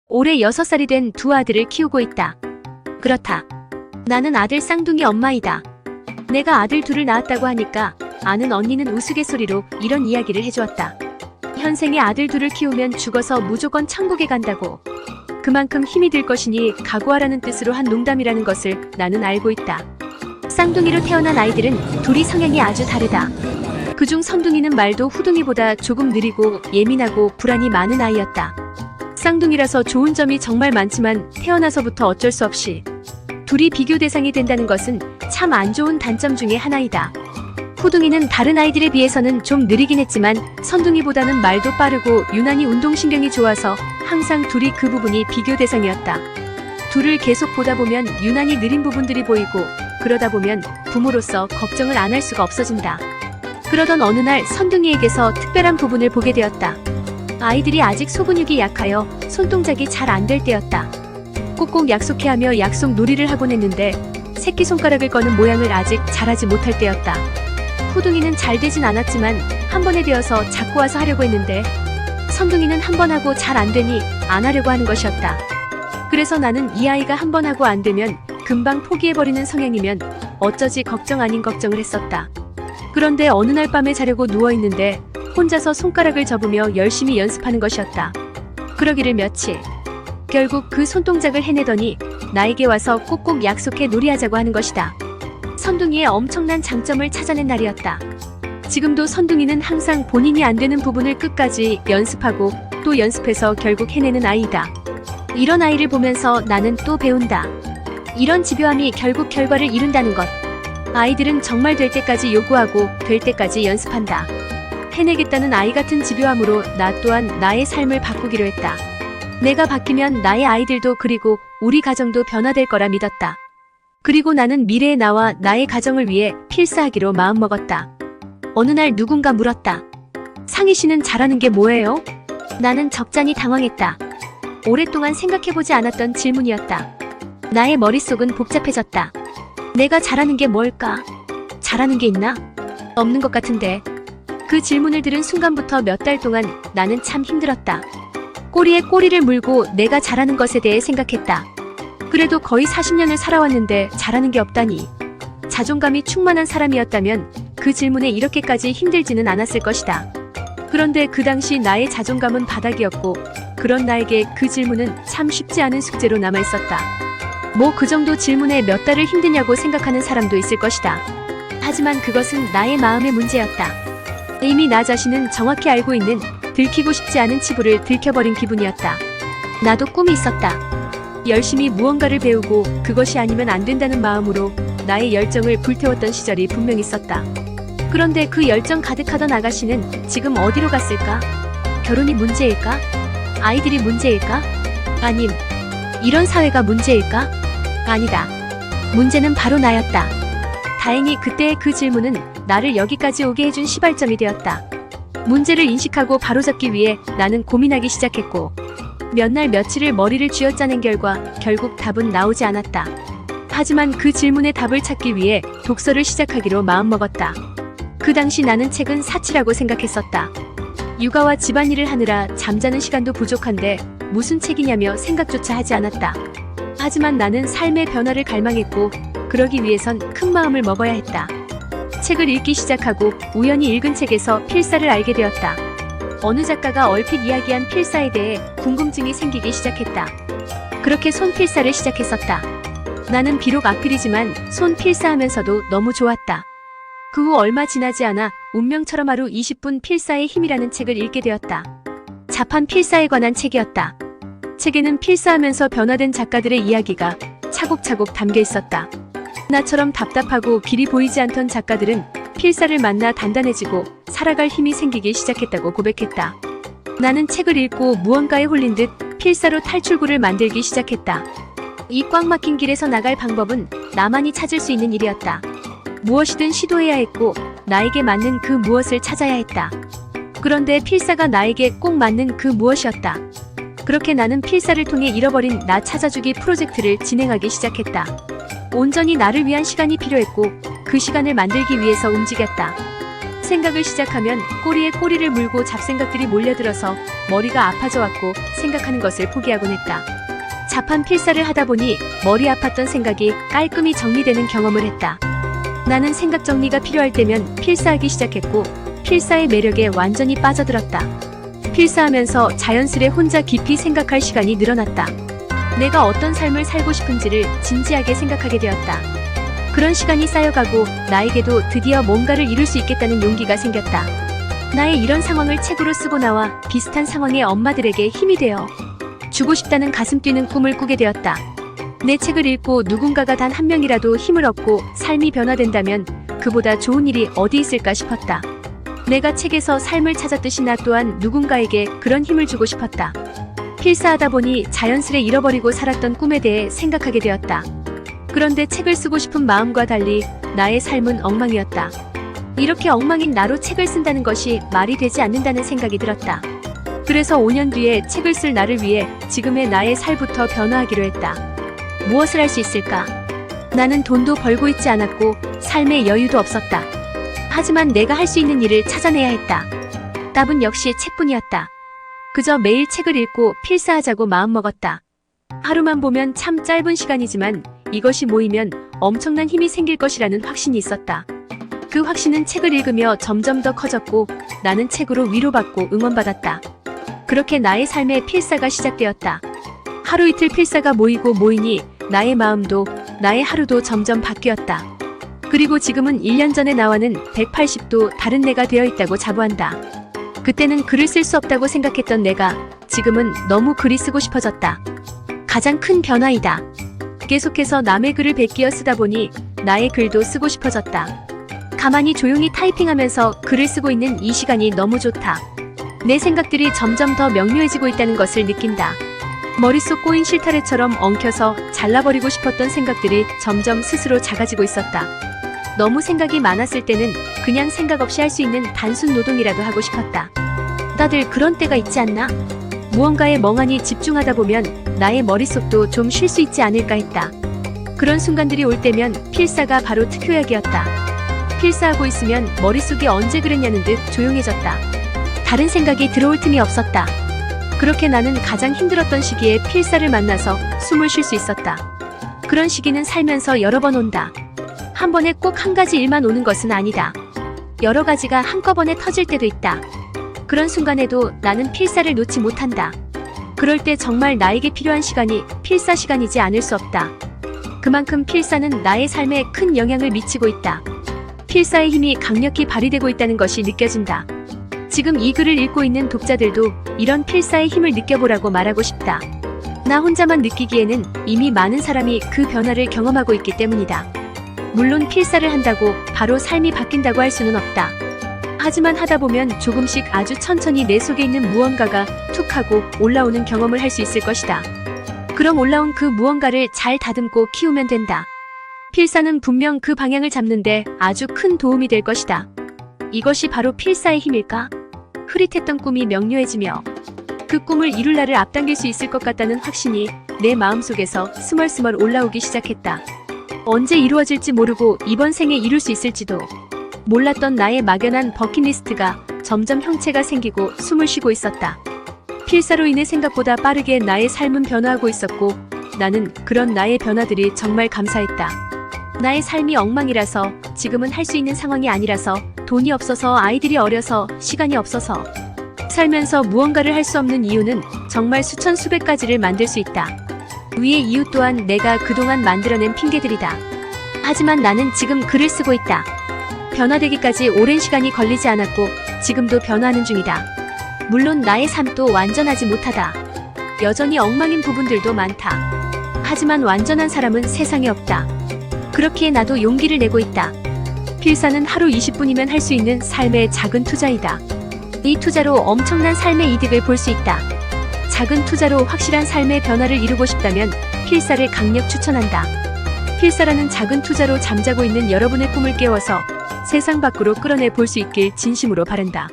올해 6살이 된 두 아들을 키우고 있다. 그렇다. 나는 아들 쌍둥이 엄마이다. 내가 아들 둘을 낳았다고 하니까 아는 언니는 우스갯소리로 이런 이야기를 해주었다. 현생에 아들 둘을 키우면 죽어서 무조건 천국에 간다고. 그만큼 힘이 들 것이니 각오하라는 뜻으로 한 농담이라는 것을 나는 알고 있다. 쌍둥이로 태어난 아이들은 둘이 성향이 아주 다르다. 그중 선둥이는 말도 후둥이보다 조금 느리고 예민하고 불안이 많은 아이였다. 쌍둥이라서 좋은 점이 정말 많지만 태어나서부터 어쩔 수 없이 둘이 비교 대상이 된다는 것은 참 안 좋은 단점 중에 하나이다. 후둥이는 다른 아이들에 비해서는 좀 느리긴 했지만 선둥이보다는 말도 빠르고 유난히 운동신경이 좋아서 항상 둘이 그 부분이 비교 대상이었다. 둘을 계속 보다 보면 유난히 느린 부분들이 보이고 그러다 보면 부모로서 걱정을 안 할 수가 없어진다. 그러던 어느 날 선둥이에게서 특별한 부분을 보게 되었다. 아이들이 아직 소근육이 약하여 손동작이 잘 안 될 때였다. 꼭꼭 약속해 하며 약속 놀이를 하곤 했는데 새끼손가락을 꺼는 모양을 아직 잘하지 못할 때였다. 후둥이는 잘 되진 않았지만 한 번에 되어서 자꾸 와서 하려고 했는데 선둥이는 한 번 하고 잘 안 되니 안 하려고 하는 것이었다. 그래서 나는 이 아이가 한 번 하고 안 되면 금방 포기해버리는 성향이면 어쩌지 걱정 아닌 걱정을 했었다. 그런데 어느 날 밤에 자려고 누워있는데 혼자서 손가락을 접으며 열심히 연습하는 것이었다. 그러기를 며칠. 결국 그 손동작을 해내더니 나에게 와서 꼭꼭 약속해 놀이하자고 하는 것이다. 선둥이의 엄청난 장점을 찾아낸 날이었다. 지금도 선둥이는 항상 본인이 안 되는 부분을 끝까지 연습하고 또 연습해서 결국 해내는 아이다. 이런 아이를 보면서 나는 또 배운다. 이런 집요함이 결국 결과를 이룬다는 것. 아이들은 정말 될 때까지 요구하고 될 때까지 연습한다. 해내겠다는 아이 같은 집요함으로 나 또한 나의 삶을 바꾸기로 했다. 내가 바뀌면 나의 아이들도 그리고 우리 가정도 변화될 거라 믿었다. 그리고 나는 미래의 나와 나의 가정을 위해 필사하기로 마음먹었다. 어느 날 누군가 물었다. 상희 씨는 잘하는 게 뭐예요? 나는 적잖이 당황했다. 오랫동안 생각해보지 않았던 질문이었다. 나의 머릿속은 복잡해졌다. 내가 잘하는 게 뭘까? 잘하는 게 있나? 없는 것 같은데. 그 질문을 들은 순간부터 몇 달 동안 나는 참 힘들었다. 꼬리에 꼬리를 물고 내가 잘하는 것에 대해 생각했다. 그래도 거의 40년을 살아왔는데 잘하는 게 없다니. 자존감이 충만한 사람이었다면 그 질문에 이렇게까지 힘들지는 않았을 것이다. 그런데 그 당시 나의 자존감은 바닥이었고 그런 나에게 그 질문은 참 쉽지 않은 숙제로 남아있었다. 뭐 그 정도 질문에 몇 달을 힘드냐고 생각하는 사람도 있을 것이다. 하지만 그것은 나의 마음의 문제였다. 이미 나 자신은 정확히 알고 있는 들키고 싶지 않은 치부를 들켜버린 기분이었다. 나도 꿈이 있었다. 열심히 무언가를 배우고 그것이 아니면 안 된다는 마음으로 나의 열정을 불태웠던 시절이 분명 있었다. 그런데 그 열정 가득하던 아가씨는 지금 어디로 갔을까? 결혼이 문제일까? 아이들이 문제일까? 아님, 이런 사회가 문제일까? 아니다. 문제는 바로 나였다. 다행히 그때의 그 질문은 나를 여기까지 오게 해준 시발점이 되었다. 문제를 인식하고 바로잡기 위해 나는 고민하기 시작했고 몇 날 며칠을 머리를 쥐어짜낸 결과 결국 답은 나오지 않았다. 하지만 그 질문의 답을 찾기 위해 독서를 시작하기로 마음먹었다. 그 당시 나는 책은 사치라고 생각했었다. 육아와 집안일을 하느라 잠자는 시간도 부족한데 무슨 책이냐며 생각조차 하지 않았다. 하지만 나는 삶의 변화를 갈망했고 그러기 위해선 큰 마음을 먹어야 했다. 책을 읽기 시작하고 우연히 읽은 책에서 필사를 알게 되었다. 어느 작가가 얼핏 이야기한 필사에 대해 궁금증이 생기기 시작했다. 그렇게 손필사를 시작했었다. 나는 비록 악필이지만 손필사하면서도 너무 좋았다. 그 후 얼마 지나지 않아 운명처럼 하루 20분 필사의 힘이라는 책을 읽게 되었다. 자판 필사에 관한 책이었다. 책에는 필사하면서 변화된 작가들의 이야기가 차곡차곡 담겨 있었다. 나처럼 답답하고 길이 보이지 않던 작가들은 필사를 만나 단단해지고 살아갈 힘이 생기기 시작했다고 고백했다. 나는 책을 읽고 무언가에 홀린 듯 필사로 탈출구를 만들기 시작했다. 이 꽉 막힌 길에서 나갈 방법은 나만이 찾을 수 있는 일이었다. 무엇이든 시도해야 했고 나에게 맞는 그 무엇을 찾아야 했다. 그런데 필사가 나에게 꼭 맞는 그 무엇이었다. 그렇게 나는 필사를 통해 잃어버린 나 찾아주기 프로젝트를 진행하기 시작했다. 온전히 나를 위한 시간이 필요했고 그 시간을 만들기 위해서 움직였다. 생각을 시작하면 꼬리에 꼬리를 물고 잡생각들이 몰려들어서 머리가 아파져 왔고 생각하는 것을 포기하곤 했다. 잡한 필사를 하다 보니 머리 아팠던 생각이 깔끔히 정리되는 경험을 했다. 나는 생각 정리가 필요할 때면 필사하기 시작했고 필사의 매력에 완전히 빠져들었다. 필사하면서 자연스레 혼자 깊이 생각할 시간이 늘어났다. 내가 어떤 삶을 살고 싶은지를 진지하게 생각하게 되었다. 그런 시간이 쌓여가고 나에게도 드디어 뭔가를 이룰 수 있겠다는 용기가 생겼다. 나의 이런 상황을 책으로 쓰고 나와 비슷한 상황의 엄마들에게 힘이 되어 주고 싶다는 가슴 뛰는 꿈을 꾸게 되었다. 내 책을 읽고 누군가가 단 한 명이라도 힘을 얻고 삶이 변화된다면 그보다 좋은 일이 어디 있을까 싶었다. 내가 책에서 삶을 찾았듯이 나 또한 누군가에게 그런 힘을 주고 싶었다. 필사하다 보니 자연스레 잃어버리고 살았던 꿈에 대해 생각하게 되었다. 그런데 책을 쓰고 싶은 마음과 달리 나의 삶은 엉망이었다. 이렇게 엉망인 나로 책을 쓴다는 것이 말이 되지 않는다는 생각이 들었다. 그래서 5년 뒤에 책을 쓸 나를 위해 지금의 나의 살부터 변화하기로 했다. 무엇을 할 수 있을까? 나는 돈도 벌고 있지 않았고 삶의 여유도 없었다. 하지만 내가 할 수 있는 일을 찾아내야 했다. 답은 역시 책뿐이었다. 그저 매일 책을 읽고 필사하자고 마음먹었다. 하루만 보면 참 짧은 시간이지만 이것이 모이면 엄청난 힘이 생길 것이라는 확신이 있었다. 그 확신은 책을 읽으며 점점 더 커졌고 나는 책으로 위로받고 응원받았다. 그렇게 나의 삶의 필사가 시작되었다. 하루 이틀 필사가 모이고 모이니 나의 마음도 나의 하루도 점점 바뀌었다. 그리고 지금은 1년 전의 나와는 180도 다른 내가 되어 있다고 자부한다. 그때는 글을 쓸 수 없다고 생각했던 내가 지금은 너무 글이 쓰고 싶어졌다. 가장 큰 변화이다. 계속해서 남의 글을 베끼어 쓰다 보니 나의 글도 쓰고 싶어졌다. 가만히 조용히 타이핑하면서 글을 쓰고 있는 이 시간이 너무 좋다. 내 생각들이 점점 더 명료해지고 있다는 것을 느낀다. 머릿속 꼬인 실타래처럼 엉켜서 잘라버리고 싶었던 생각들이 점점 스스로 작아지고 있었다. 너무 생각이 많았을 때는 그냥 생각 없이 할 수 있는 단순 노동이라도 하고 싶었다. 다들 그런 때가 있지 않나? 무언가에 멍하니 집중하다 보면 나의 머릿속도 좀 쉴 수 있지 않을까 했다. 그런 순간들이 올 때면 필사가 바로 특효약이었다. 필사하고 있으면 머릿속이 언제 그랬냐는 듯 조용해졌다. 다른 생각이 들어올 틈이 없었다. 그렇게 나는 가장 힘들었던 시기에 필사를 만나서 숨을 쉴 수 있었다. 그런 시기는 살면서 여러 번 온다. 한 번에 꼭 한 가지 일만 오는 것은 아니다. 여러 가지가 한꺼번에 터질 때도 있다. 그런 순간에도 나는 필사를 놓지 못한다. 그럴 때 정말 나에게 필요한 시간이 필사 시간이지 않을 수 없다. 그만큼 필사는 나의 삶에 큰 영향을 미치고 있다. 필사의 힘이 강력히 발휘되고 있다는 것이 느껴진다. 지금 이 글을 읽고 있는 독자들도 이런 필사의 힘을 느껴보라고 말하고 싶다. 나 혼자만 느끼기에는 이미 많은 사람이 그 변화를 경험하고 있기 때문이다. 물론 필사를 한다고 바로 삶이 바뀐다고 할 수는 없다. 하지만 하다 보면 조금씩 아주 천천히 내 속에 있는 무언가가 툭 하고 올라오는 경험을 할 수 있을 것이다. 그럼 올라온 그 무언가를 잘 다듬고 키우면 된다. 필사는 분명 그 방향을 잡는데 아주 큰 도움이 될 것이다. 이것이 바로 필사의 힘일까? 흐릿했던 꿈이 명료해지며 그 꿈을 이룰 날을 앞당길 수 있을 것 같다는 확신이 내 마음속에서 스멀스멀 올라오기 시작했다. 언제 이루어질지 모르고 이번 생에 이룰 수 있을지도 몰랐던 나의 막연한 버킷리스트가 점점 형체가 생기고 숨을 쉬고 있었다. 필사로 인해 생각보다 빠르게 나의 삶은 변화하고 있었고 나는 그런 나의 변화들이 정말 감사했다. 나의 삶이 엉망이라서 지금은 할 수 있는 상황이 아니라서 돈이 없어서 아이들이 어려서 시간이 없어서 살면서 무언가를 할 수 없는 이유는 정말 수천 수백 가지를 만들 수 있다. 위의 이유 또한 내가 그동안 만들어낸 핑계들이다. 하지만 나는 지금 글을 쓰고 있다. 변화되기까지 오랜 시간이 걸리지 않았고 지금도 변화하는 중이다. 물론 나의 삶도 완전하지 못하다. 여전히 엉망인 부분들도 많다. 하지만 완전한 사람은 세상에 없다. 그렇기에 나도 용기를 내고 있다. 필사는 하루 20분이면 할 수 있는 삶의 작은 투자이다. 이 투자로 엄청난 삶의 이득을 볼 수 있다. 작은 투자로 확실한 삶의 변화를 이루고 싶다면 필사를 강력 추천한다. 필사라는 작은 투자로 잠자고 있는 여러분의 꿈을 깨워서 세상 밖으로 끌어내 볼 수 있길 진심으로 바란다.